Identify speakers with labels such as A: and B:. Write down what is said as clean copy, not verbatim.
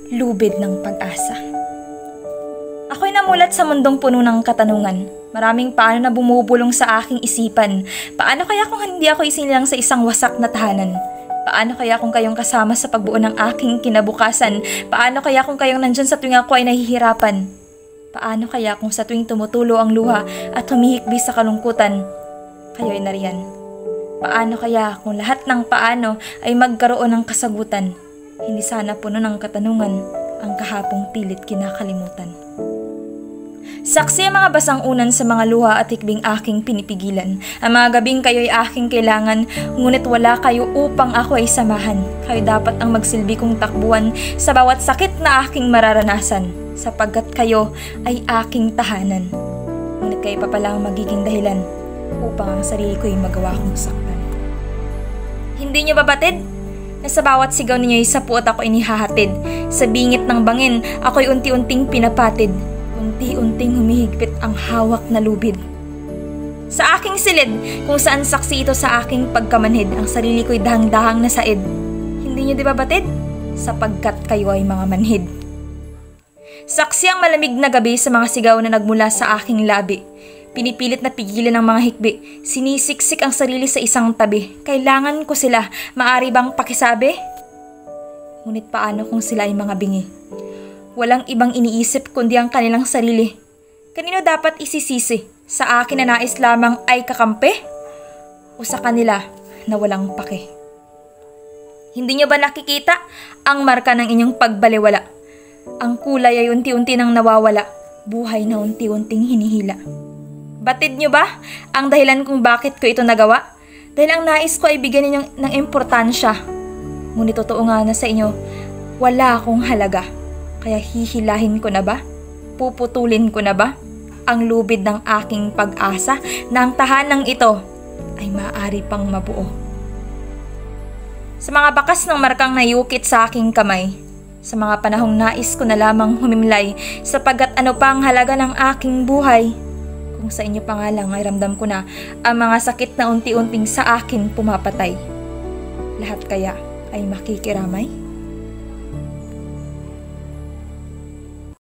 A: Lubid ng pag-asa. Ako'y namulat sa mundong puno ng katanungan. Maraming paano na bumubulong sa aking isipan. Paano kaya kung hindi ako isinilang sa isang wasak na tahanan? Paano kaya kung kayong kasama sa pagbuo ng aking kinabukasan? Paano kaya kung kayong nandyan sa tuwing ako ay nahihirapan? Paano kaya kung sa tuwing tumutulo ang luha at humihikbi sa kalungkutan, kayo'y nariyan? Paano kaya kung lahat ng paano ay magkaroon ng kasagutan? Hindi sana puno ng katanungan ang kahapong pilit kinakalimutan. Saksi ang mga basang unan sa mga luha at hikbing aking pinipigilan. Ang mga gabing kayo'y aking kailangan, ngunit wala kayo upang ako ay samahan. Kayo dapat ang magsilbi kong takbuhan sa bawat sakit na aking mararanasan, sapagkat kayo ay aking tahanan. Ngunit kayo pa pala ang magiging dahilan upang ang sarili ko'y magawa kong saktan. Hindi niyo ba batid? Na sa bawat sigaw ninyo ay sa puot ako inihahatid. Sa bingit ng bangin, ako'y unti-unting pinapatid. Unti-unting humihigpit ang hawak na lubid. Sa aking silid, kung saan saksi ito sa aking pagkamanhid, ang sarili ko'y dahang-dahang na said. Hindi niyo di ba batid? Sapagkat kayo ay mga manhid. Saksi ang malamig na gabi sa mga sigaw na nagmula sa aking labi. Pinipilit na pigilan ng mga hikbi. Sinisiksik ang sarili sa isang tabi. Kailangan ko sila. Maari bang pakisabi? Ngunit paano kung sila ay mga bingi? Walang ibang iniisip kundi ang kanilang sarili. Kanino dapat isisisi? Sa akin na nais lamang ay kakampi? O sa kanila na walang pake? Hindi niyo ba nakikita ang marka ng inyong pagbaliwala? Ang kulay ay unti-unti nang nawawala. Buhay na unti-unting hinihila. Batid niyo ba ang dahilan kung bakit ko ito nagawa? Dahil ang nais ko ay bigyan ninyo ng importansya. Ngunit totoo nga na sa inyo, wala akong halaga. Kaya hihilahin ko na ba? Puputulin ko na ba? Ang lubid ng aking pag-asa na ang tahanang ito ay maaari pang mabuo. Sa mga bakas ng markang nayukit sa aking kamay, sa mga panahong nais ko na lamang humimlay, sapagkat ano pa ang halaga ng aking buhay? Kung sa inyo pa nga lang ay ramdam ko na ang mga sakit na unti-unting sa akin pumapatay. Lahat kaya ay makikiramay?